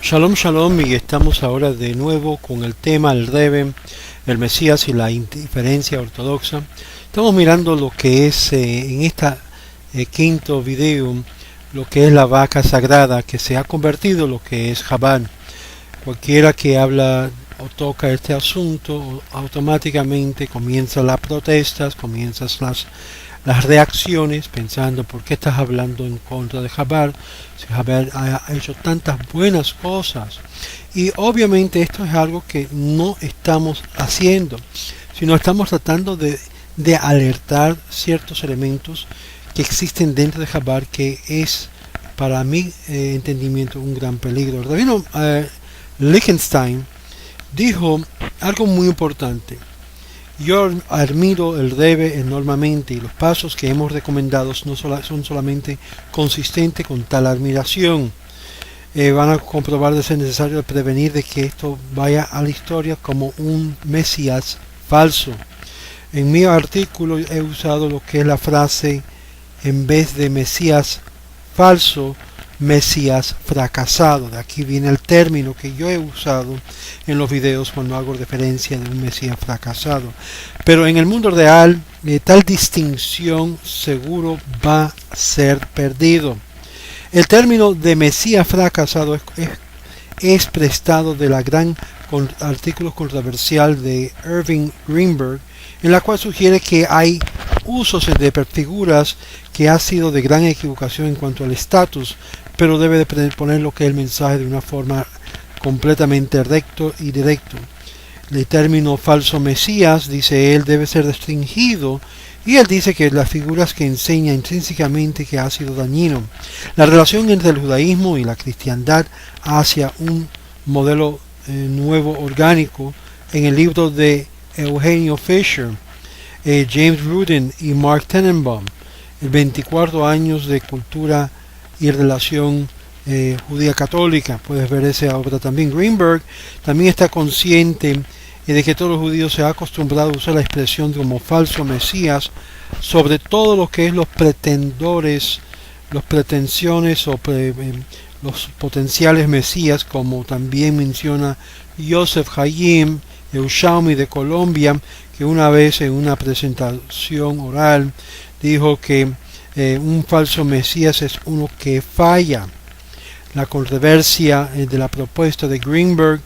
Shalom, shalom, y estamos ahora de nuevo con el tema el Rebbe, el Mesías y la indiferencia ortodoxa. Estamos mirando lo que es en esta quinto video, lo que es la vaca sagrada que se ha convertido en lo que es Chabad. Cualquiera que habla o toca este asunto, automáticamente comienzan las protestas, comienzan las reacciones, pensando por qué estás hablando en contra de Chabad, si Chabad ha hecho tantas buenas cosas. Y obviamente esto es algo que no estamos haciendo, sino estamos tratando de alertar ciertos elementos que existen dentro de Chabad, que es para mi entendimiento un gran peligro. El rabino Lichtenstein dijo algo muy importante. Yo admiro el Rebbe enormemente, y los pasos que hemos recomendado son solamente consistentes con tal admiración. Van a comprobar de ser necesario prevenir de que esto vaya a la historia como un Mesías falso. En mi artículo he usado lo que es la frase, en vez de Mesías falso, Mesías fracasado. De aquí viene el término que yo he usado en los videos cuando hago referencia de un Mesías fracasado. Pero en el mundo real, tal distinción seguro va a ser perdido. El término de Mesías fracasado es prestado de la gran artículo controversial de Irving Greenberg, en la cual sugiere que hay usos de figuras que ha sido de gran equivocación en cuanto al estatus, pero debe de poner lo que es el mensaje de una forma completamente recto y directo. El término falso Mesías, dice él, debe ser restringido, y él dice que las figuras que enseñan intrínsecamente que ha sido dañino. La relación entre el judaísmo y la cristiandad hacia un modelo nuevo orgánico, en el libro de Eugenio Fisher, James Rudin y Mark Tenenbaum, el 24 años de cultura y relación judía católica. Puedes ver esa obra también. Greenberg también está consciente de que todos los judíos se han acostumbrado a usar la expresión como falso Mesías sobre todo lo que es los pretendores, los pretensiones o los potenciales Mesías, como también menciona Yosef Hayim Yerushalmi de Colombia, que una vez en una presentación oral dijo que un falso Mesías es uno que falla. La controversia de la propuesta de Greenberg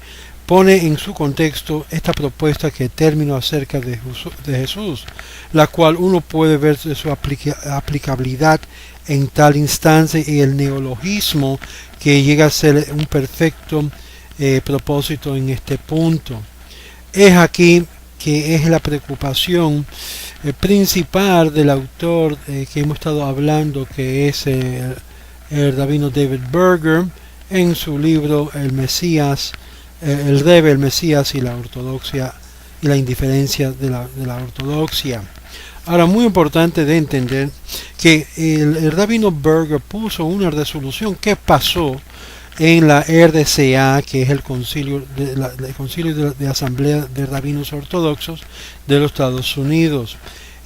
pone en su contexto esta propuesta que término acerca de Jesús, la cual uno puede ver de su aplicabilidad en tal instancia, y el neologismo que llega a ser un perfecto propósito en este punto. Es aquí que es la preocupación principal del autor que hemos estado hablando, que es el rabino David Berger, en su libro El Mesías, el Rebbe, el Mesías y la ortodoxia y la indiferencia de la ortodoxia. Ahora, muy importante de entender que el rabino Berger puso una resolución que pasó en la RCA, que es el concilio de Asamblea de Rabinos Ortodoxos de los Estados Unidos.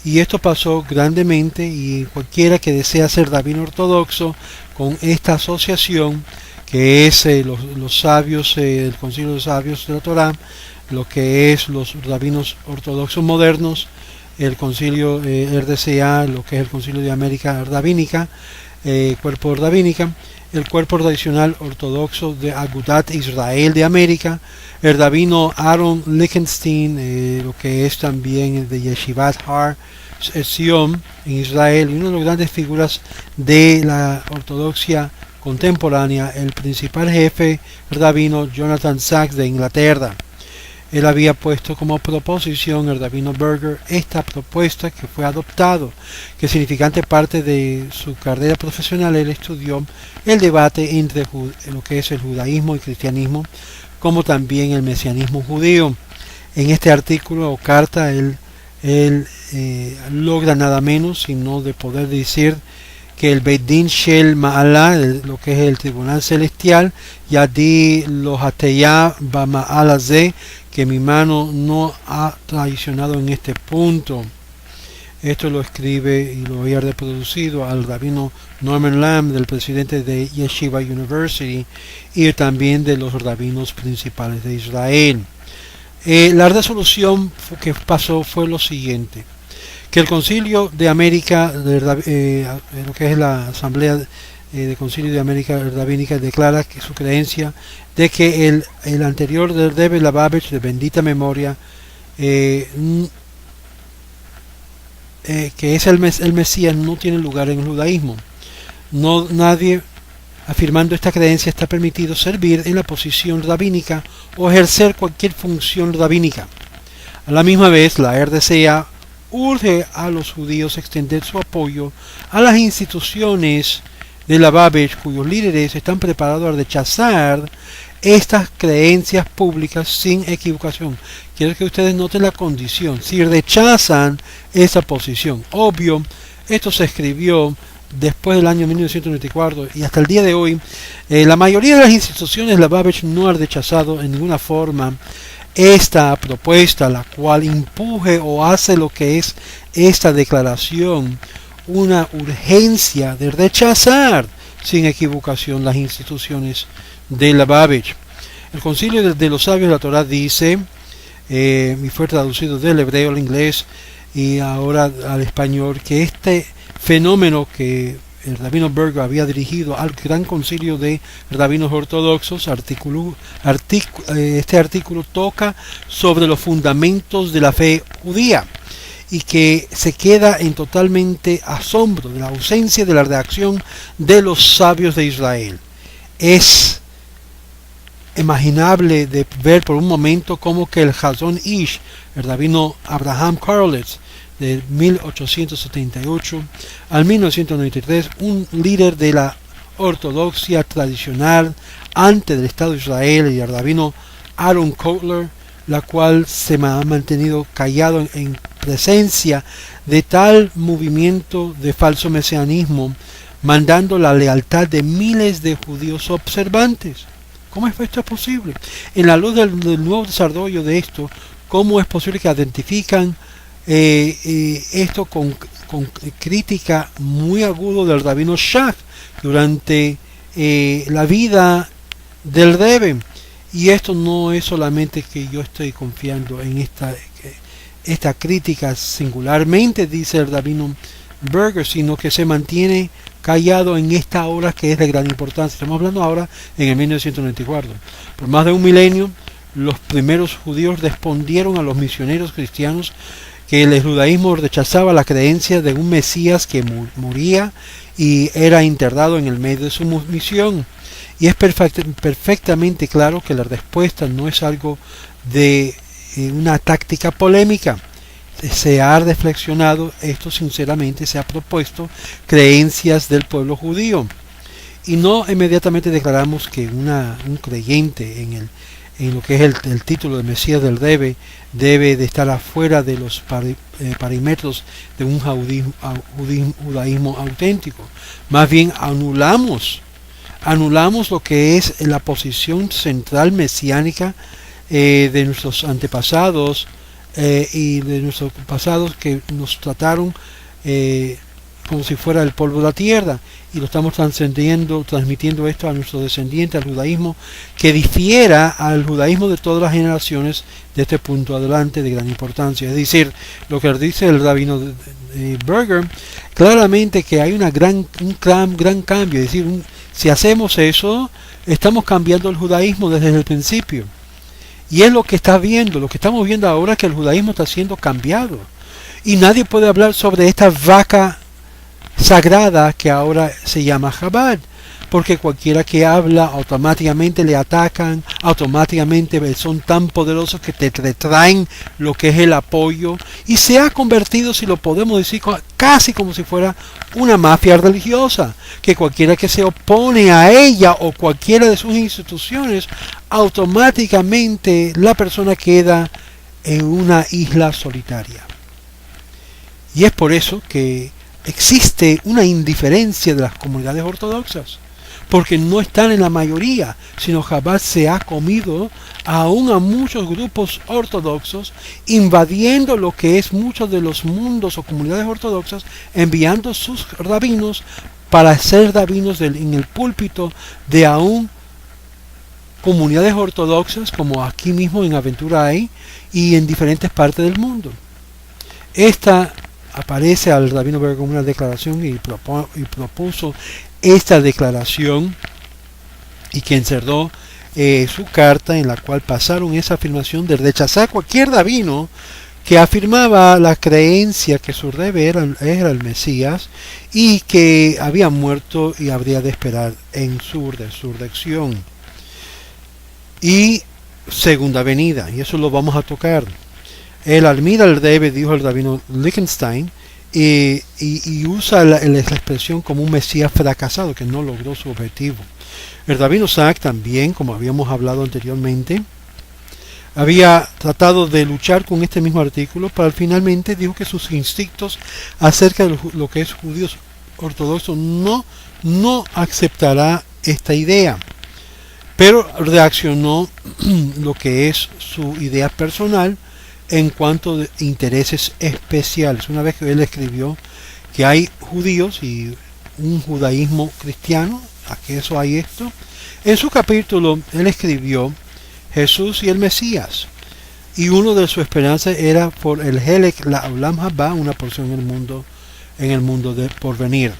Y esto pasó grandemente, y cualquiera que desea ser rabino ortodoxo con esta asociación, que es los sabios, el concilio de sabios de la Torá, lo que es los rabinos ortodoxos modernos, el concilio RCA, lo que es el concilio de América Rabínica, cuerpo rabínica, el cuerpo tradicional ortodoxo de Agudat Israel de América, el rabino Aaron Lichtenstein, lo que es también el de Yeshivat Har Zion en Israel, y una de las grandes figuras de la ortodoxia contemporánea, el principal jefe rabino Jonathan Sacks de Inglaterra. Él había puesto como proposición, el rabino Berger, esta propuesta que fue adoptado, que significante parte de su carrera profesional. Él estudió el debate entre lo que es el judaísmo y cristianismo, como también el mesianismo judío. En este artículo o carta él logra nada menos sino de poder decir que el Beit Din Shel Ma'ala, lo que es el tribunal celestial, Yadi lo hateya ba Ma'ala ze, que mi mano no ha traicionado en este punto. Esto lo escribe y lo había reproducido al rabino Norman Lamb, del presidente de Yeshiva University, y también de los rabinos principales de Israel. La resolución que pasó fue lo siguiente: que el Concilio de América, lo que es la Asamblea de Concilio de América Rabínica, declara que su creencia de que el anterior del Rebbe Lubavitch, de bendita memoria, que es el Mesías, no tiene lugar en el judaísmo. Nadie afirmando esta creencia está permitido servir en la posición rabínica o ejercer cualquier función rabínica. A la misma vez, la RDCA urge a los judíos a extender su apoyo a las instituciones de Lubavitch, cuyos líderes están preparados a rechazar estas creencias públicas sin equivocación. Quiero que ustedes noten la condición: si rechazan esa posición. Obvio, esto se escribió después del año 1994 y hasta el día de hoy la mayoría de las instituciones de Lubavitch no han rechazado en ninguna forma esta propuesta, la cual empuje o hace lo que es esta declaración una urgencia de rechazar sin equivocación las instituciones de Lubavitch. El Concilio de los Sabios de la Torá dice, y fue traducido del hebreo al inglés y ahora al español, que este fenómeno que el rabino Berger había dirigido al Gran Concilio de Rabinos Ortodoxos, este artículo toca sobre los fundamentos de la fe judía, y que se queda en totalmente asombro de la ausencia de la reacción de los sabios de Israel. Es imaginable de ver por un momento cómo que el Chazon Ish, el rabino Abraham Karlitz, de 1878 al 1993, un líder de la ortodoxia tradicional antes del Estado de Israel, y el rabino Aaron Kotler, la cual se ha mantenido callado en presencia de tal movimiento de falso mesianismo, mandando la lealtad de miles de judíos observantes. ¿Cómo es esto posible? En la luz del nuevo desarrollo de esto, ¿cómo es posible que identifican esto con crítica muy aguda del rabino Shach durante la vida del Rebbe? Y esto no es solamente que yo estoy confiando en esta crítica singularmente, dice el rabino Berger, sino que se mantiene callado en esta hora que es de gran importancia. Estamos hablando ahora en el 1994. Por más de un milenio, los primeros judíos respondieron a los misioneros cristianos que el judaísmo rechazaba la creencia de un Mesías que moría y era enterrado en el medio de su misión. Y es perfectamente claro que la respuesta no es algo de una táctica polémica. Se ha reflexionado esto sinceramente, se ha propuesto creencias del pueblo judío. Y no inmediatamente declaramos que un creyente en lo que es el título de Mesías del Rebbe debe de estar afuera de los parámetros de un judaísmo auténtico. Más bien anulamos lo que es la posición central mesiánica de nuestros antepasados y de nuestros pasados, que nos trataron como si fuera el polvo de la tierra, y lo estamos transmitiendo esto a nuestros descendientes, al judaísmo, que difiera al judaísmo de todas las generaciones de este punto adelante de gran importancia. Es decir, lo que dice el rabino Berger, claramente que hay un gran cambio. Es decir, si hacemos eso, estamos cambiando el judaísmo desde el principio. Y es lo que estamos viendo ahora, que el judaísmo está siendo cambiado. Y nadie puede hablar sobre esta vaca sagrada que ahora se llama Chabad, porque cualquiera que habla automáticamente le atacan, automáticamente son tan poderosos que te retraen lo que es el apoyo, y se ha convertido, si lo podemos decir, casi como si fuera una mafia religiosa, que cualquiera que se opone a ella o cualquiera de sus instituciones, automáticamente la persona queda en una isla solitaria. Y es por eso que existe una indiferencia de las comunidades ortodoxas, porque no están en la mayoría, sino Chabad se ha comido aún a muchos grupos ortodoxos, invadiendo lo que es muchos de los mundos o comunidades ortodoxas, enviando sus rabinos para ser rabinos en el púlpito de aún comunidades ortodoxas, como aquí mismo en Aventura hay, y en diferentes partes del mundo. Esta aparece al rabino Berger como una declaración y propuso esta declaración, y que encerró su carta en la cual pasaron esa afirmación de rechazar cualquier rabino que afirmaba la creencia que su rebe era el Mesías y que había muerto y habría de esperar en su resurrección y segunda venida, y eso lo vamos a tocar. El almira el rebe, dijo el rabino Lichtenstein, y usa la expresión como un Mesías fracasado que no logró su objetivo. El rabino Sack también, como habíamos hablado anteriormente, había tratado de luchar con este mismo artículo, pero finalmente dijo que sus instintos acerca de lo que es judíos ortodoxos no aceptará esta idea, pero reaccionó lo que es su idea personal en cuanto a intereses especiales. Una vez que él escribió que hay judíos y un judaísmo cristiano, aquí eso hay esto, en su capítulo él escribió Jesús y el Mesías, y uno de sus esperanzas era por el Helek la Olam Haba, una porción en el mundo de porvenir.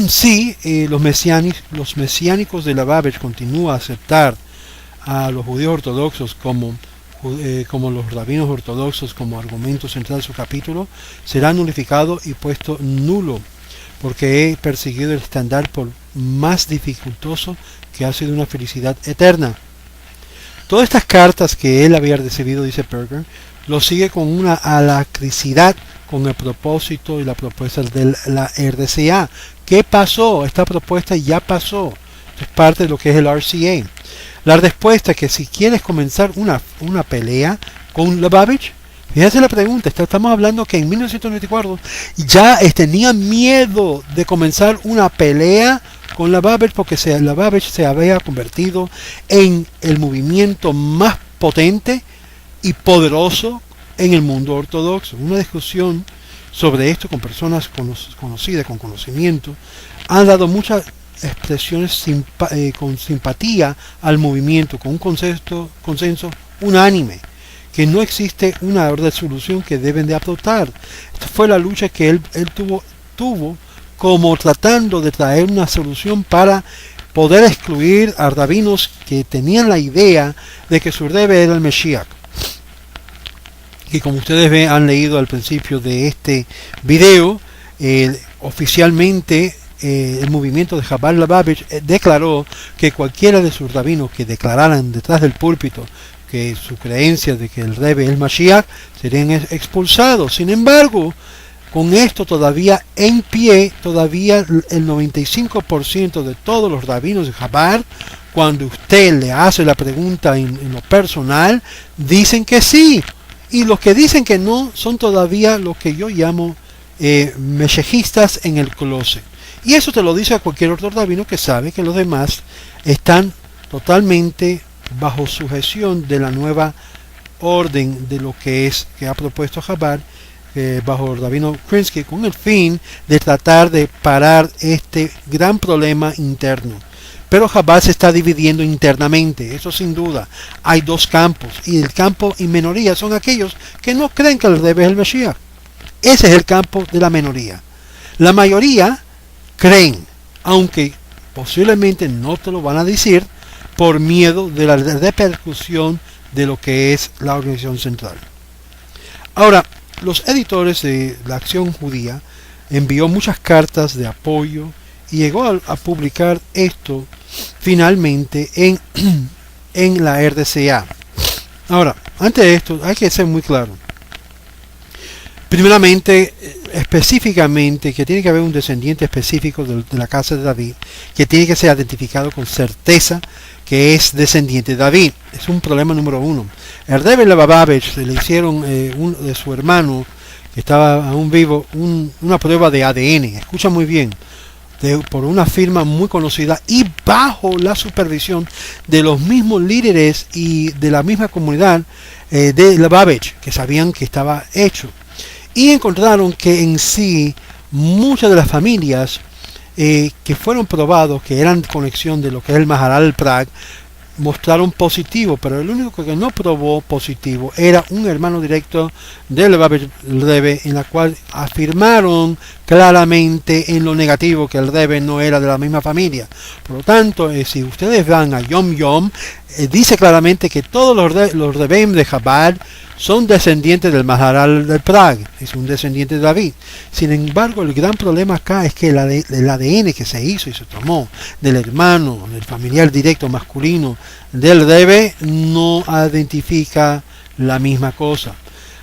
Sí, los mesiánicos de la Babel continúan a aceptar a los judíos ortodoxos como los rabinos ortodoxos como argumento central de su capítulo, será nulificado y puesto nulo, porque he perseguido el estándar por más dificultoso que ha sido una felicidad eterna. Todas estas cartas que él había recibido, dice Berger, lo sigue con una alacricidad con el propósito y la propuesta de la RCA. ¿Qué pasó? Esta propuesta ya pasó. Es parte de lo que es el RCA. La respuesta es que si quieres comenzar una pelea con Lubavitch, fíjense la pregunta, estamos hablando que en 1994 ya tenían miedo de comenzar una pelea con Lubavitch porque Lubavitch se había convertido en el movimiento más potente y poderoso en el mundo ortodoxo. Una discusión sobre esto con personas conocidas, con conocimiento, han dado muchas expresiones con simpatía al movimiento, con un consenso unánime, que no existe una resolución que deben de adoptar. Esta fue la lucha que él tuvo como tratando de traer una solución para poder excluir a rabinos que tenían la idea de que su rebe era el Mesías. Y como ustedes han leído al principio de este video, oficialmente el movimiento de Chabad Lubavitch declaró que cualquiera de sus rabinos que declararan detrás del púlpito que su creencia de que el rebe es el Mashiach serían expulsados. Sin embargo, con esto todavía en pie, todavía el 95% de todos los rabinos de Chabad, cuando usted le hace la pregunta en lo personal, dicen que sí. Y los que dicen que no son todavía los que yo llamo meshejistas en el closet. Y eso te lo dice a cualquier otro rabino que sabe que los demás están totalmente bajo sujeción de la nueva orden de lo que ha propuesto Chabad, bajo el rabino Krinsky, con el fin de tratar de parar este gran problema interno. Pero Chabad se está dividiendo internamente, eso sin duda. Hay dos campos, y el campo en minoría son aquellos que no creen que el rebe es el Mesías. Ese es el campo de la minoría. La mayoría creen, aunque posiblemente no te lo van a decir por miedo de la repercusión de lo que es la organización central. Ahora, los editores de la Acción Judía envió muchas cartas de apoyo y llegó a publicar esto finalmente en la RCA. Ahora, antes de esto hay que ser muy claro. Primeramente, específicamente, que tiene que haber un descendiente específico de la casa de David, que tiene que ser identificado con certeza que es descendiente de David. Es un problema número uno. El rebe Lubavitch le hicieron de su hermano, que estaba aún vivo, una prueba de ADN. Escucha muy bien. por una firma muy conocida y bajo la supervisión de los mismos líderes y de la misma comunidad de Lubavitch, que sabían que estaba hecho. Y encontraron que en sí muchas de las familias que fueron probados, que eran conexión de lo que es el Maharal Prague, mostraron positivo, pero el único que no probó positivo era un hermano directo del Rebbe, en la cual afirmaron claramente en lo negativo que el Rebbe no era de la misma familia. Por lo tanto, si ustedes van a Yom Yom, dice claramente que todos los Rebbeim de Chabad son descendientes del Maharal de Prague, es un descendiente de David. Sin embargo, el gran problema acá es que el ADN que se hizo y se tomó del hermano, del familiar directo masculino del Rebbe, no identifica la misma cosa.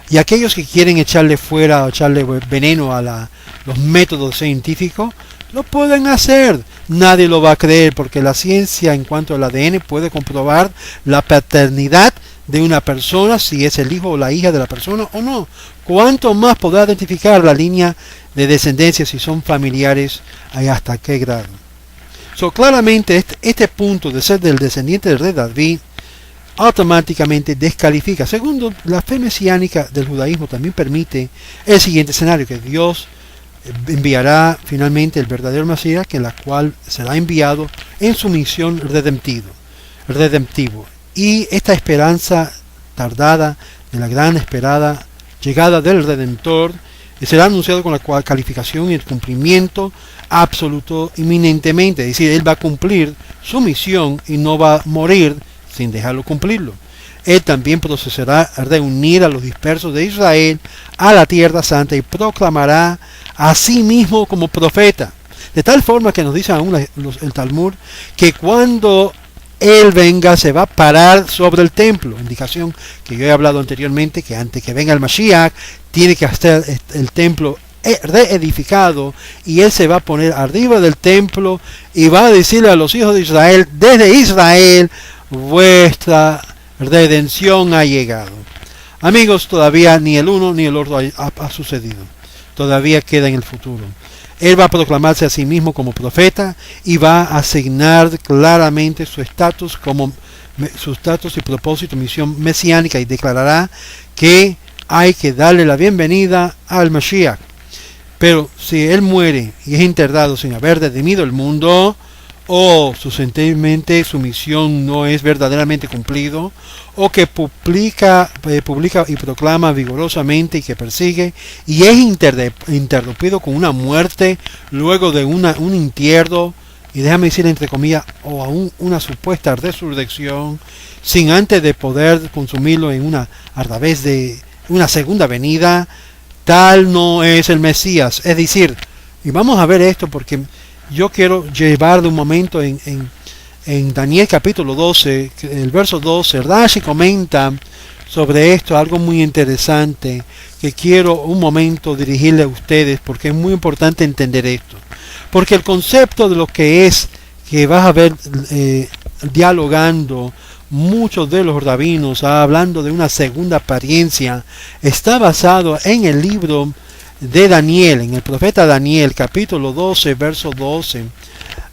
Y aquellos que quieren echarle fuera o echarle veneno a los métodos científicos, lo pueden hacer. Nadie lo va a creer porque la ciencia en cuanto al ADN puede comprobar la paternidad de una persona, si es el hijo o la hija de la persona o no. ¿Cuánto más podrá identificar la línea de descendencia si son familiares y hasta qué grado? Claramente este punto de ser del descendiente del rey David automáticamente descalifica. Segundo, la fe mesiánica del judaísmo también permite el siguiente escenario, que Dios enviará finalmente el verdadero Mesías, que en la cual será enviado en su misión redemptivo. Y esta esperanza tardada de la gran esperada llegada del Redentor será anunciado con la calificación y el cumplimiento absoluto inminentemente. Es decir, Él va a cumplir su misión y no va a morir sin dejarlo cumplirlo. Él también procesará a reunir a los dispersos de Israel a la tierra santa y proclamará a sí mismo como profeta. De tal forma que nos dice aún el Talmud que cuando Él venga se va a parar sobre el templo, indicación que yo he hablado anteriormente, que antes que venga el Mashiach tiene que hacer el templo reedificado, y Él se va a poner arriba del templo y va a decirle a los hijos de Israel: desde Israel vuestra redención ha llegado. Amigos, todavía ni el uno ni el otro ha sucedido, todavía queda en el futuro. Él va a proclamarse a sí mismo como profeta y va a asignar claramente su estatus y propósito, misión mesiánica, y declarará que hay que darle la bienvenida al Mashiach. Pero si él muere y es enterrado sin haber redimido el mundo, o sucesivamente su misión no es verdaderamente cumplido, o que publica y proclama vigorosamente y que persigue y es interrumpido con una muerte luego de un entierro, y déjame decir entre comillas, o aún una supuesta resurrección, sin antes de poder consumirlo a través de una segunda venida, tal no es el Mesías. Es decir, y vamos a ver esto porque yo quiero llevar de un momento en Daniel capítulo 12, el verso 12, Rashi comenta sobre esto algo muy interesante que quiero un momento dirigirle a ustedes, porque es muy importante entender esto. Porque el concepto de lo que es, que vas a ver dialogando muchos de los rabinos, hablando de una segunda apariencia, está basado en el libro de Daniel, en el profeta Daniel, capítulo 12, verso 12,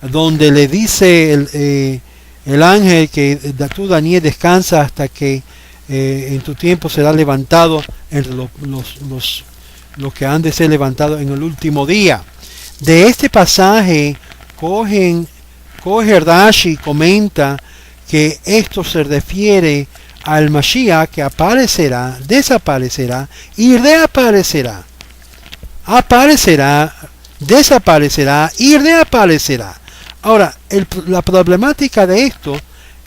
donde le dice el ángel que tú, Daniel, descansa hasta que en tu tiempo será levantado entre los que han de ser levantados en el último día. De este pasaje coge Rashi, comenta que esto se refiere al Mashiach, que aparecerá, desaparecerá y reaparecerá. Aparecerá, desaparecerá y reaparecerá. Ahora, la problemática de esto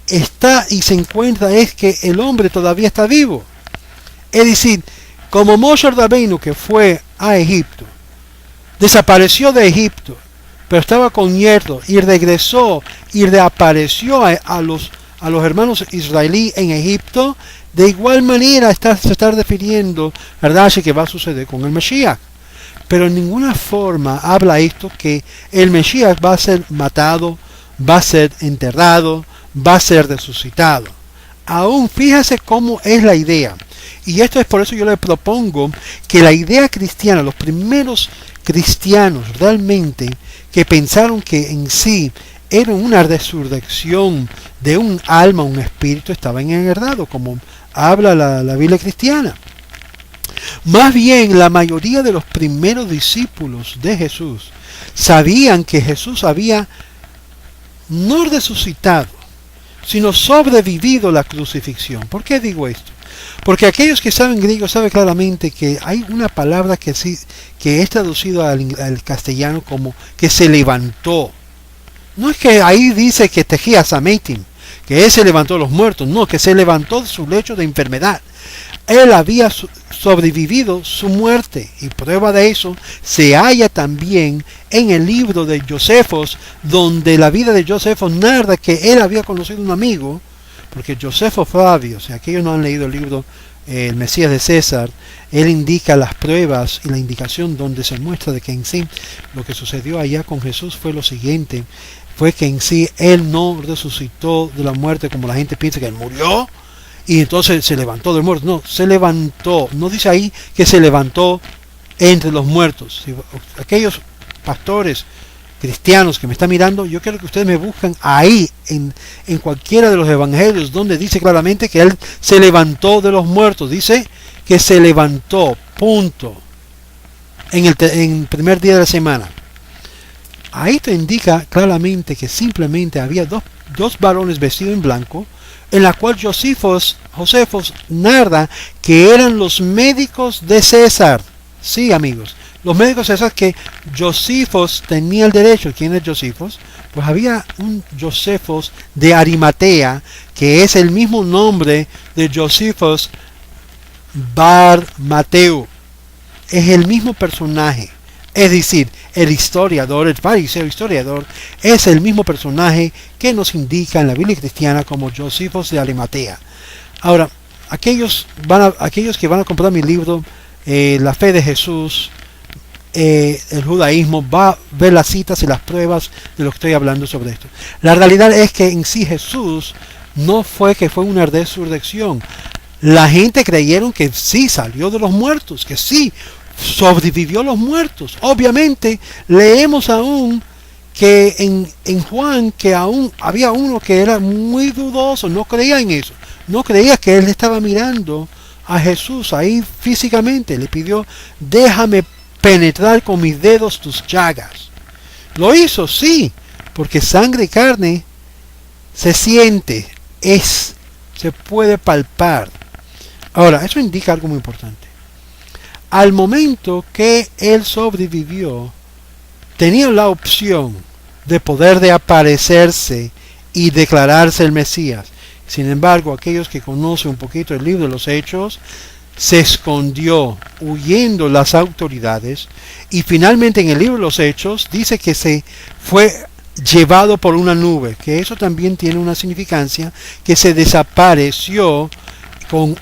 está y se encuentra es que el hombre todavía está vivo. Es decir, como Moshe Rabbeinu, que fue a Egipto, desapareció de Egipto, pero estaba con hierro y regresó y reapareció a los hermanos israelíes en Egipto, de igual manera se está refiriendo a Rashi que va a suceder con el Mashiach. Pero en ninguna forma habla esto que el Mesías va a ser matado, va a ser enterrado, va a ser resucitado. Aún fíjese cómo es la idea. Y esto es por eso yo le propongo que la idea cristiana, los primeros cristianos realmente que pensaron que en sí era una resurrección de un alma, un espíritu, estaban enredados, como habla la Biblia cristiana. Más bien, la mayoría de los primeros discípulos de Jesús sabían que Jesús había no resucitado, sino sobrevivido la crucifixión. ¿Por qué digo esto? Porque aquellos que saben griego saben claramente que hay una palabra que es traducido al castellano como que se levantó. No es que ahí dice que tejía sametim, que él se levantó de los muertos, no, que se levantó de su lecho de enfermedad. Él había sobrevivido su muerte, y prueba de eso se halla también en el libro de Josefos, donde la vida de Josefos narra que él había conocido un amigo, porque Josefo Flavio, si aquellos no han leído el libro El Mesías de César, él indica las pruebas y la indicación donde se muestra de que en sí lo que sucedió allá con Jesús fue lo siguiente, fue que en sí él no resucitó de la muerte como la gente piensa que él murió y entonces se levantó del muerto. No, se levantó. No dice ahí que se levantó entre los muertos. Si aquellos pastores cristianos que me están mirando, yo quiero que ustedes me buscan ahí en cualquiera de los evangelios donde dice claramente que él se levantó de los muertos. Dice que se levantó, punto, en el primer día de la semana. Ahí te indica claramente que simplemente había dos varones vestidos en blanco, en la cual Josefos narra que eran los médicos de César. Sí, amigos, los médicos de César, que Josefos tenía el derecho. ¿Quién es Josefos? Pues había un Josefos de Arimatea, que es el mismo nombre de Josefos Bar Mateo. Es el mismo personaje. Es decir, el historiador, el fariseo historiador, es el mismo personaje que nos indica en la Biblia cristiana como Josefos de Arimatea. Ahora, aquellos que van a comprar mi libro, La Fe de Jesús, el judaísmo, va a ver las citas y las pruebas de lo que estoy hablando sobre esto. La realidad es que en sí Jesús no fue una resurrección. La gente creyeron que sí salió de los muertos, que sí sobrevivió a los muertos. Obviamente leemos aún que en Juan que aún había uno que era muy dudoso, no creía en eso, no creía que él estaba mirando a Jesús ahí físicamente. Le pidió: déjame penetrar con mis dedos tus llagas. Lo hizo, sí, porque sangre y carne se siente, se puede palpar. Ahora, eso indica algo muy importante. Al momento que él sobrevivió, tenía la opción de poder de aparecerse y declararse el Mesías. Sin embargo, aquellos que conocen un poquito el libro de los Hechos, se escondió huyendo las autoridades, y finalmente en el libro de los Hechos dice que se fue llevado por una nube, que eso también tiene una significancia, que se desapareció con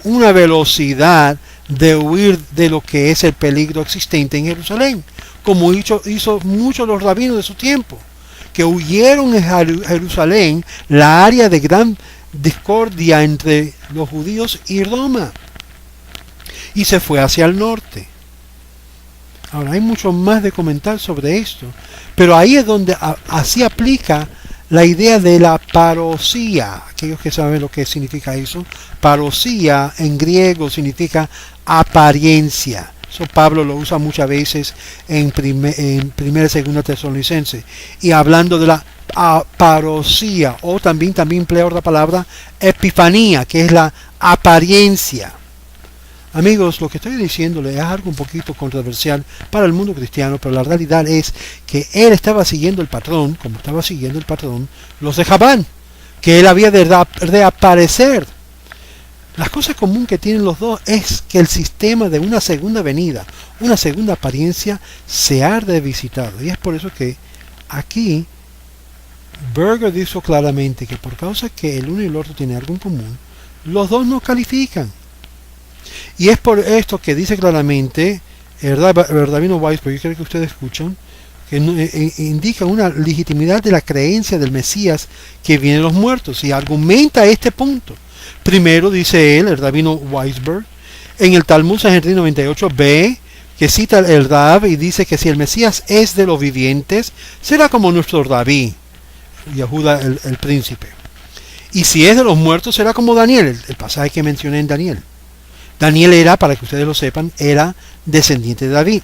una velocidad de huir de lo que es el peligro existente en Jerusalén, como hizo muchos de los rabinos de su tiempo, que huyeron en Jerusalén, la área de gran discordia entre los judíos y Roma, y se fue hacia el norte. Ahora hay mucho más de comentar sobre esto, pero ahí es donde así aplica la idea de la parosía. Aquellos que saben lo que significa eso, parosía en griego significa apariencia. Eso Pablo lo usa muchas veces en primera y segunda Tesalonicenses. Y hablando de la parosía, o también emplea otra palabra, epifanía, que es la apariencia. Amigos, lo que estoy diciéndole es algo un poquito controversial para el mundo cristiano, pero la realidad es que él estaba siguiendo el patrón, como estaba siguiendo el patrón los de Javán, que él había de reaparecer. La cosa común que tienen los dos es que el sistema de una segunda venida, una segunda apariencia, se ha revisitado. Y es por eso que aquí Berger dijo claramente que por causa que el uno y el otro tienen algo en común, los dos no califican. Y es por esto que dice claramente el rabino Weisberg, yo creo que ustedes escuchan, que indica una legitimidad de la creencia del Mesías que viene de los muertos, y argumenta este punto. Primero dice él, el rabino Weisberg, en el Talmud Sanhedrin 98b, que cita el Rab y dice que si el Mesías es de los vivientes, será como nuestro Rabí, Yehuda el príncipe. Y si es de los muertos, será como Daniel, el pasaje que mencioné en Daniel. Daniel era, para que ustedes lo sepan, era descendiente de David.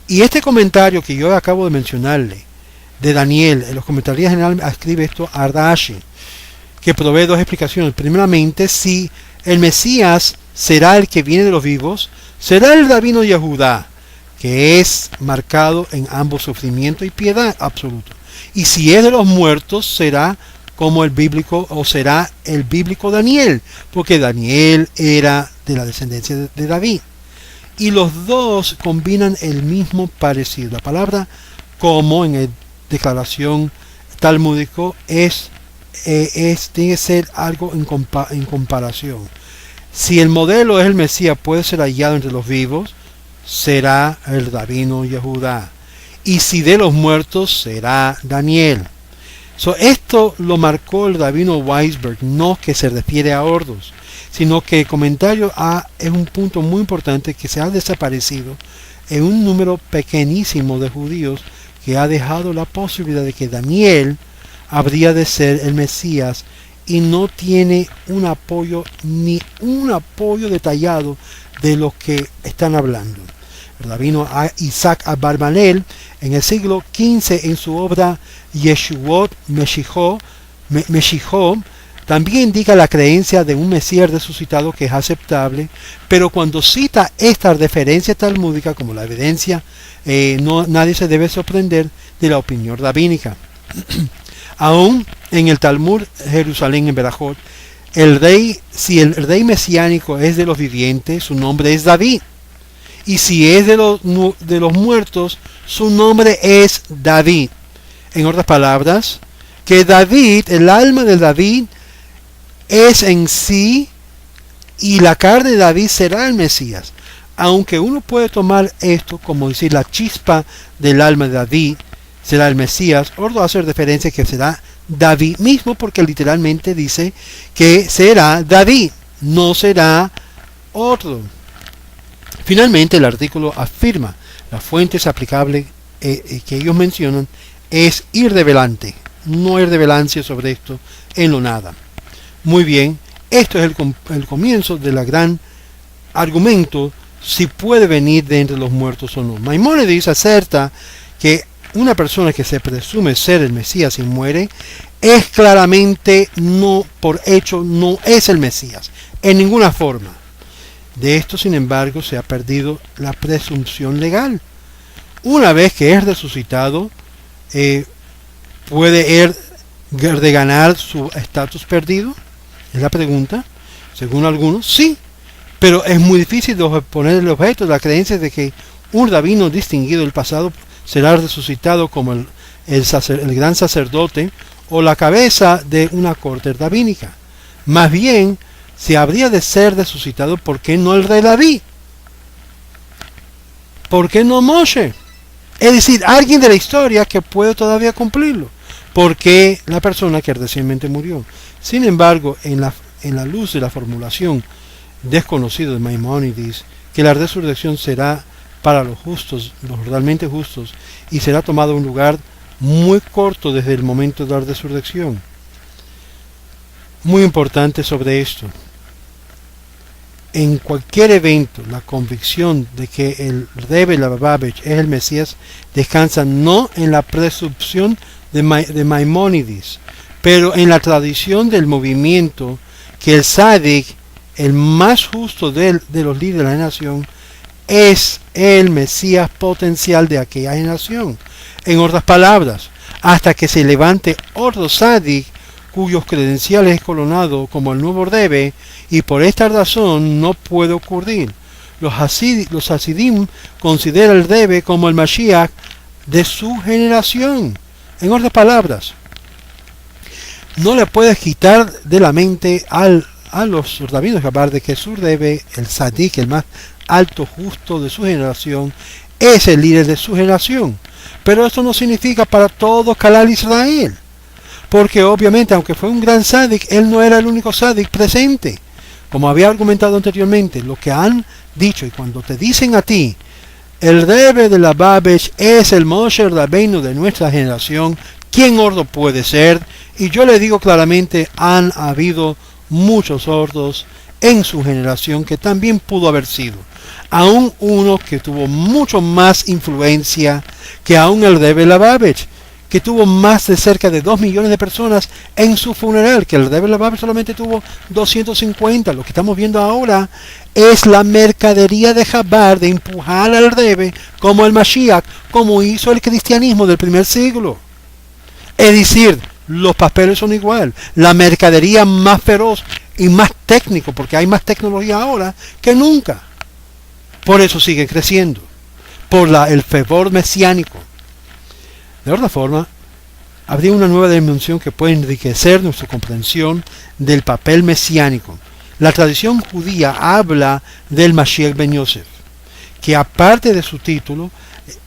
Y este comentario que yo acabo de mencionarle, de Daniel, en los comentarios generales escribe esto a Rashi, que provee dos explicaciones. Primeramente, si el Mesías será el que viene de los vivos, será el Rabino Yehudá, que es marcado en ambos sufrimiento y piedad absoluto. Y si es de los muertos, será como el bíblico, o será el bíblico Daniel, porque Daniel era de la descendencia de David. Y los dos combinan el mismo parecido. La palabra como en la declaración talmúdico tiene que ser algo en comparación. Si el modelo es el Mesías, puede ser hallado entre los vivos, será el Rabino Yehudá. Y si de los muertos, será Daniel. Esto lo marcó el Rabino Weisberg, no que se refiere a Ordos, sino que el comentario es un punto muy importante que se ha desaparecido en un número pequeñísimo de judíos que ha dejado la posibilidad de que Daniel habría de ser el Mesías y no tiene un apoyo ni un apoyo detallado de lo que están hablando. El rabino Isaac Abarbanel en el siglo XV en su obra Yeshuot Meshijó también indica la creencia de un Mesías resucitado que es aceptable, pero cuando cita esta referencia talmúdica como la evidencia, nadie se debe sorprender de la opinión rabínica. Aún en el Talmud Jerusalén en Berajot, si el rey mesiánico es de los vivientes, su nombre es David. Y si es de los muertos, su nombre es David. En otras palabras, que David, el alma de David, es en sí, y la carne de David será el Mesías. Aunque uno puede tomar esto como decir la chispa del alma de David será el Mesías, Ordo hace referencia que será David mismo, porque literalmente dice que será David, no será otro. Finalmente el artículo afirma las fuentes aplicables que ellos mencionan es irrevelante, no hay revelancia sobre esto en lo nada. Muy bien, esto es el comienzo de la gran argumento si puede venir de entre los muertos o no. Maimónides acerta que una persona que se presume ser el Mesías y muere es claramente no por hecho no es el Mesías en ninguna forma. De esto, sin embargo, se ha perdido la presunción legal. Una vez que es resucitado, ¿puede él de ganar su estatus perdido? Es la pregunta. Según algunos, sí. Pero es muy difícil de poner el objeto de la creencia de que un rabino distinguido del pasado será resucitado como el gran sacerdote o la cabeza de una corte rabínica. Más bien, si habría de ser resucitado, ¿por qué no el rey David? ¿Por qué no Moshe? Es decir, alguien de la historia que puede todavía cumplirlo. ¿Por qué la persona que recientemente murió? Sin embargo, en la luz de la formulación desconocida de Maimónides, que la resurrección será para los justos, los realmente justos, y será tomado un lugar muy corto desde el momento de la resurrección. Muy importante sobre esto. En cualquier evento, la convicción de que el Rebbe Lubavitch es el Mesías descansa no en la presunción de Maimónides, pero en la tradición del movimiento que el Tzadik, el más justo de los líderes de la nación, es el Mesías potencial de aquella generación. En otras palabras, hasta que se levante otro Tzadik cuyos credenciales es coronado como el nuevo Rebbe, y por esta razón no puede ocurrir. Los Hasidim consideran al Rebbe como el Mashiach de su generación. En otras palabras, no le puedes quitar de la mente a los rabinos hablar de que su Rebbe, el Tzadik, el más alto justo de su generación, es el líder de su generación. Pero esto no significa para todo Calal Israel. Porque obviamente, aunque fue un gran Tzadik, él no era el único Tzadik presente. Como había argumentado anteriormente, lo que han dicho, y cuando te dicen a ti El Rebbe de Lubavitch es el Moshe Rabbeinu de nuestra generación. ¿Quién otro puede ser? Y yo le digo claramente, han habido muchos otros en su generación que también pudo haber sido. Aún uno que tuvo mucho más influencia que aún el Rebbe Lubavitch, que tuvo más de cerca de 2 millones de personas en su funeral, que el Rebbe Lubavitch solamente tuvo 250. Lo que estamos viendo ahora es la mercadería de Chabad, de empujar al Rebbe como el Mashiach, como hizo el cristianismo del primer siglo. Es decir, los papeles son igual, la mercadería más feroz y más técnico, porque hay más tecnología ahora que nunca. Por eso sigue creciendo, por el fervor mesiánico. De otra forma, habría una nueva dimensión que puede enriquecer nuestra comprensión del papel mesiánico. La tradición judía habla del Mashiach ben Yosef, que aparte de su título,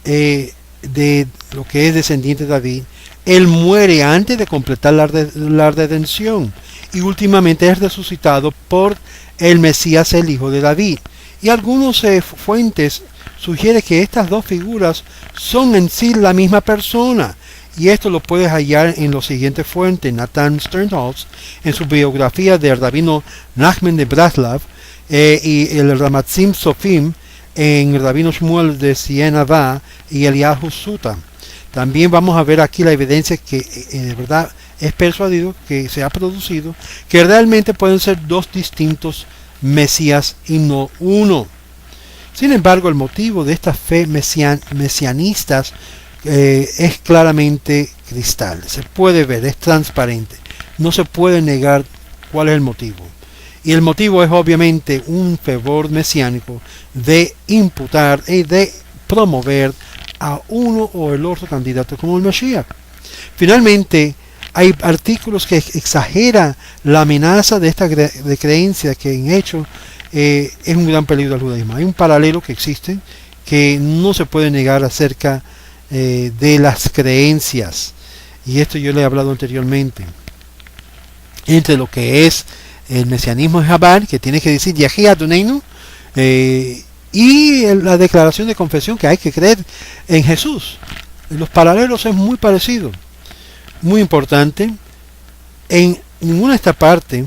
de lo que es descendiente de David, él muere antes de completar la redención y últimamente es resucitado por el Mesías, el hijo de David. Y algunas fuentes sugieren que estas dos figuras son en sí la misma persona. Y esto lo puedes hallar en los siguientes fuentes. Nathan Sternholz, en su biografía del rabino Nachman de Breslov, y el Ramatzim Sofim, en el rabino Shmuel de Siena y Eliyahu Suta. También vamos a ver aquí la evidencia que de verdad es persuadido, que se ha producido, que realmente pueden ser dos distintos Mesías y no uno. Sin embargo, el motivo de estas fe mesianistas es claramente cristal. Se puede ver, es transparente. No se puede negar cuál es el motivo. Y el motivo es obviamente un fervor mesiánico de imputar y de promover a uno o el otro candidato como el Mashiach. Finalmente, hay artículos que exageran la amenaza de esta de creencia que en hecho es un gran peligro al judaísmo. Hay un paralelo que existe que no se puede negar acerca de las creencias, y esto yo le he hablado anteriormente, entre lo que es el mesianismo de Chabad, que tiene que decir Yahi Adoneinu, y la declaración de confesión que hay que creer en Jesús. Los paralelos es muy parecido. Muy importante, en ninguna de esta parte,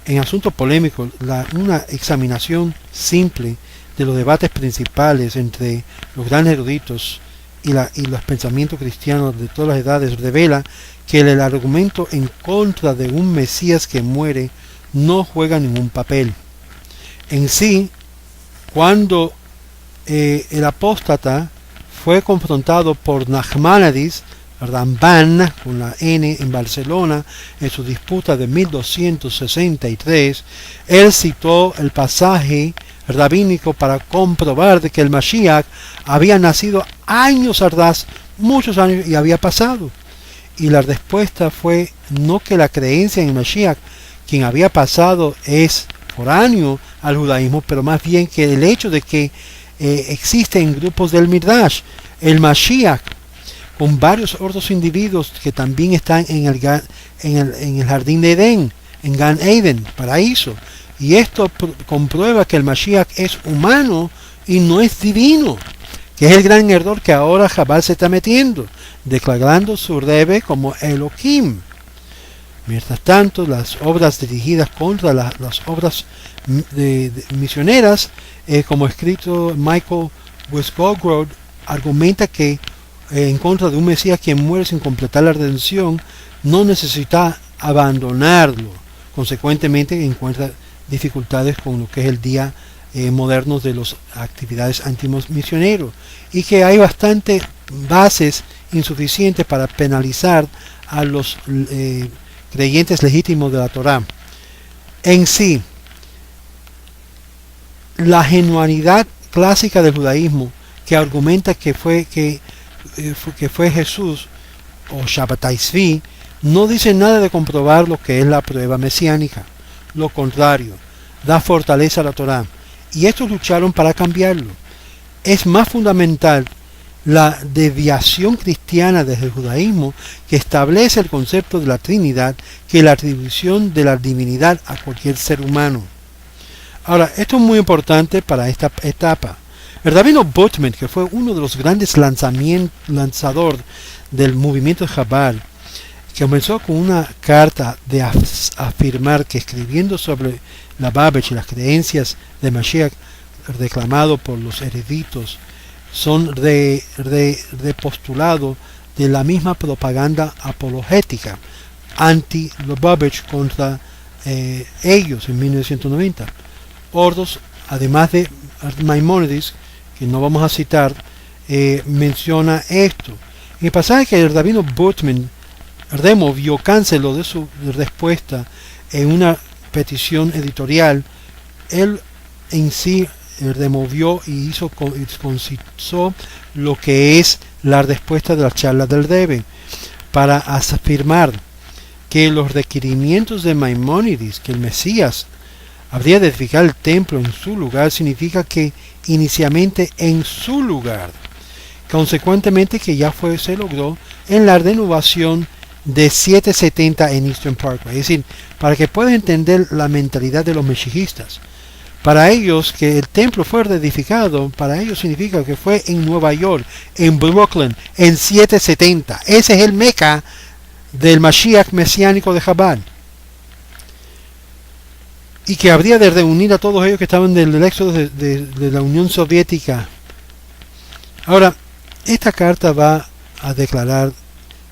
en asuntos polémicos, una examinación simple de los debates principales entre los grandes eruditos y los pensamientos cristianos de todas las edades revela que el argumento en contra de un Mesías que muere no juega ningún papel. En sí, cuando el apóstata fue confrontado por Nachmanides, Ramban, con la N, en Barcelona, en su disputa de 1263, él citó el pasaje rabínico para comprobar de que el Mashiach había nacido años atrás, muchos años, y había pasado. Y la respuesta fue no que la creencia en el Mashiach, quien había pasado, es foráneo al judaísmo, pero más bien que el hecho de que existen grupos del Midrash, el Mashiach, con varios otros individuos que también están en el jardín de Edén, en Gan Eden, paraíso. Y esto comprueba que el Mashiach es humano y no es divino, que es el gran error que ahora Chabad se está metiendo, declarando su Rebbe como Elohim. Mientras tanto, las obras dirigidas contra las obras misioneras, como escrito Michael Westgogrod, argumenta que en contra de un Mesías quien muere sin completar la redención, no necesita abandonarlo. Consecuentemente encuentra dificultades con lo que es el día moderno de las actividades antimisioneros, y que hay bastantes bases insuficientes para penalizar a los creyentes legítimos de la Torá. En sí, la genuinidad clásica del judaísmo, que argumenta que fue Jesús o Shabbatai Tzvi, no dice nada de comprobar lo que es la prueba mesiánica. Lo contrario, da fortaleza a la Torá, y estos lucharon para cambiarlo. Es más fundamental la desviación cristiana desde el judaísmo, que establece el concepto de la Trinidad, que la atribución de la divinidad a cualquier ser humano. Ahora, esto es muy importante para esta etapa. El rabino Butman, que fue uno de los grandes lanzadores del movimiento Chabad, que comenzó con una carta de afirmar que escribiendo sobre la Lubavitch y las creencias de Mashiach reclamado por los eruditos son de postulado de la misma propaganda apologética anti-Lubavitch contra ellos en 1990. Otros, además de Maimónides, que no vamos a citar, menciona esto. En el pasaje que el rabino Butman removió, canceló de su respuesta en una petición editorial, él en sí removió y conciso lo que es la respuesta de la charla del Rebbe para afirmar que los requerimientos de Maimónides, que el Mesías habría de edificar el templo en su lugar, significa que inicialmente en su lugar, consecuentemente que ya se logró en la renovación de 770 en Eastern Parkway. Es decir, para que puedas entender la mentalidad de los mesijistas, para ellos que el templo fue reedificado, para ellos significa que fue en Nueva York, en Brooklyn, en 770. Ese es el Meca del Mashiach mesiánico de Chabad. Y que habría de reunir a todos ellos que estaban del éxodo de la Unión Soviética. Ahora, esta carta va a declarar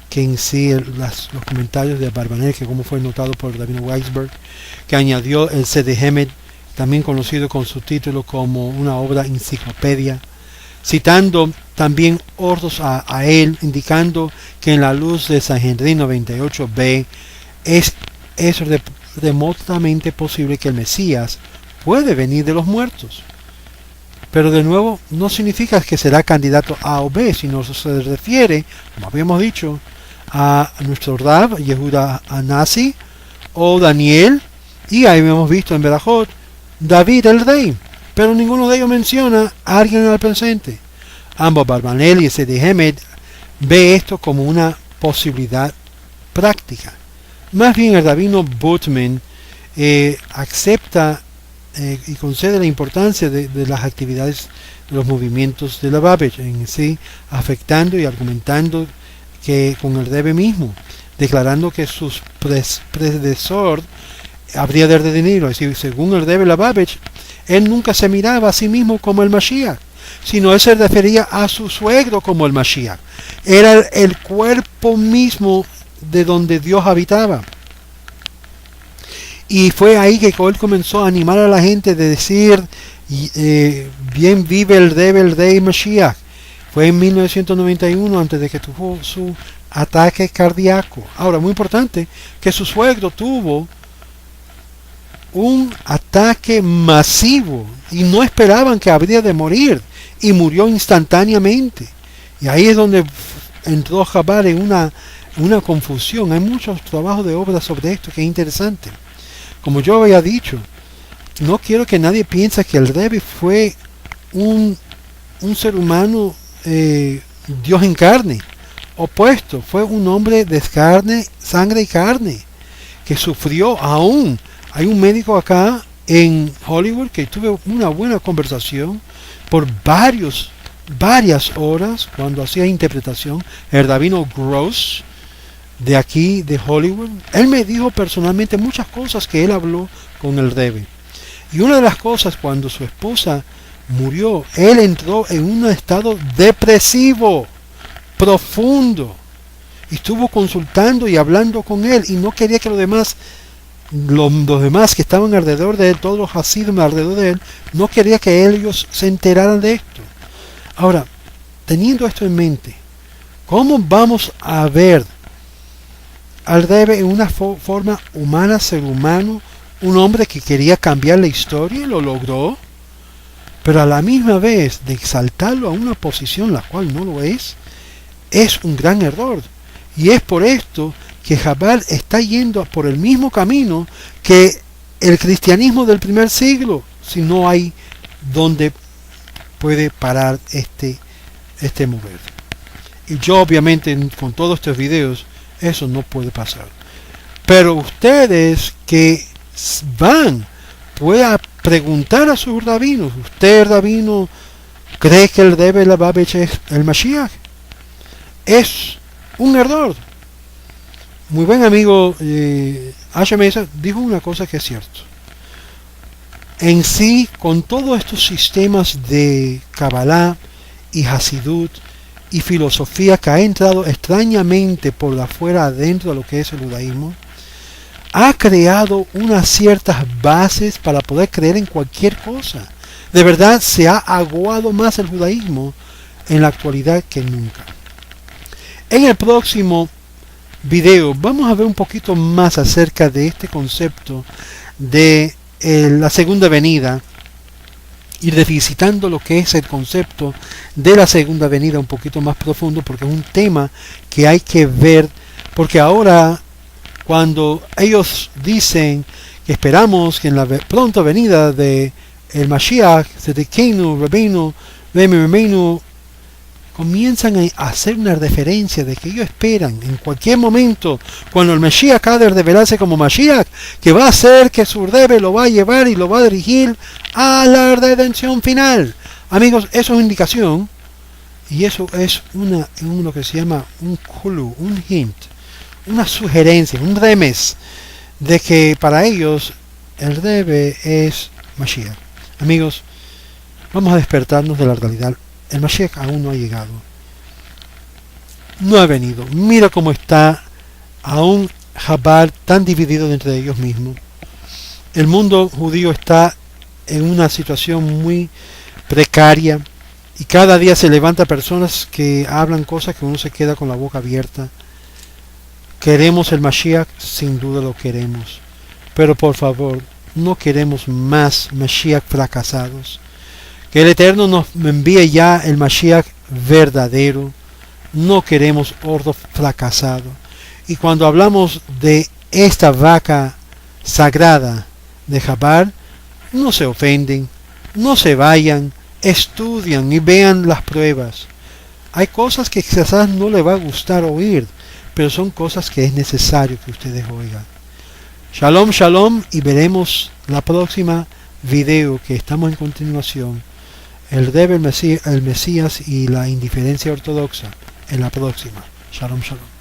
que en sí los comentarios de Barbanel, que como fue notado por Rabino Weisberg, que añadió el Sedehemet, también conocido con su título como una obra enciclopedia, citando también otros a él, indicando que en la luz de Sanhedrin 98b es remotamente posible que el Mesías puede venir de los muertos. Pero de nuevo, no significa que será candidato A o B, sino se refiere, como habíamos dicho, a nuestro Rab, Yehuda Anasi, o Daniel, y ahí hemos visto en Berajot, David el rey, pero ninguno de ellos menciona a alguien al presente. Ambos, Barbanel y Sedehemet, ve esto como una posibilidad práctica. Más bien el rabino Butman acepta y concede la importancia de las actividades de los movimientos de la Lubavitch en sí, afectando y argumentando que con el Rebbe mismo, declarando que sus predecesor habría de redimido. Es decir, según el Rebbe Lubavitch, él nunca se miraba a sí mismo como el Mashiach, sino él se refería a su suegro como el Mashiach. Era el cuerpo mismo de donde Dios habitaba. Y fue ahí que él comenzó a animar a la gente de decir, bien vive el rey Mashiach. Fue en 1991, antes de que tuvo su ataque cardíaco. Ahora, muy importante, que su suegro tuvo un ataque masivo y no esperaban que habría de morir, y murió instantáneamente. Y ahí es donde entró Chabad en una confusión. Hay muchos trabajos de obra sobre esto que es interesante. Como yo había dicho, no quiero que nadie piense que el Rebbe fue un ser humano, Dios en carne. Opuesto, fue un hombre de carne, sangre y carne, que sufrió aún. Hay un médico acá en Hollywood que tuve una buena conversación por varias horas cuando hacía interpretación, el rabino Gross, de aquí, de Hollywood. Él me dijo personalmente muchas cosas que él habló con el Rebbe. Y una de las cosas, cuando su esposa murió, él entró en un estado depresivo, profundo. Y estuvo consultando y hablando con él, y no quería que los demás que estaban alrededor de él, todos los hasidim alrededor de él, no quería que ellos se enteraran de esto. Ahora, teniendo esto en mente, ¿cómo vamos a ver al Rebbe en una forma humana, ser humano, un hombre que quería cambiar la historia y lo logró, pero a la misma vez de exaltarlo a una posición la cual no lo es un gran error? Y es por esto que Chabad está yendo por el mismo camino que el cristianismo del primer siglo, si no hay donde puede parar este mover. Y yo obviamente con todos estos videos eso no puede pasar. Pero ustedes que van, pueden preguntar a sus rabinos. Usted, rabino ¿Crees que el Rebbe Lubavitch es el Mashiach? Es un error. Muy buen amigo Asher Mesa dijo una cosa que es cierto. En sí, con todos estos sistemas de Kabbalah y Hasidut y filosofía que ha entrado extrañamente por de afuera adentro de lo que es el judaísmo, ha creado unas ciertas bases para poder creer en cualquier cosa. De verdad se ha aguado más el judaísmo en la actualidad que nunca. En el próximo video vamos a ver un poquito más acerca de este concepto de la segunda venida, ir revisitando lo que es el concepto de la segunda venida un poquito más profundo, porque es un tema que hay que ver, porque ahora cuando ellos dicen que esperamos que en la pronta venida de el Mashiach, Tzedekenu, Rabbeinu, Rabbeinu, comienzan a hacer una referencia de que ellos esperan en cualquier momento, cuando el Mashiach ha de revelarse como Mashiach, que va a hacer que su Rebbe lo va a llevar y lo va a dirigir a la redención final. Amigos, eso es una indicación, y eso es uno que se llama un clue, un hint, una sugerencia, un remes, de que para ellos el Rebbe es Mashiach. Amigos, vamos a despertarnos de la realidad. El Mashiach aún no ha llegado. No ha venido. Mira cómo está aún Chabad tan dividido entre ellos mismos. El mundo judío está en una situación muy precaria y cada día se levanta personas que hablan cosas que uno se queda con la boca abierta. ¿Queremos el Mashiach? Sin duda lo queremos. Pero por favor, no queremos más Mashiach fracasados. Que el Eterno nos envíe ya el Mashiach verdadero. No queremos otro fracasado. Y cuando hablamos de esta vaca sagrada de Chabad, no se ofenden, no se vayan, estudian y vean las pruebas. Hay cosas que quizás no les va a gustar oír, pero son cosas que es necesario que ustedes oigan. Shalom, shalom, y veremos la próxima video que estamos en continuación. El Rebbe, el Mesías y la indiferencia ortodoxa en la próxima. Shalom, shalom.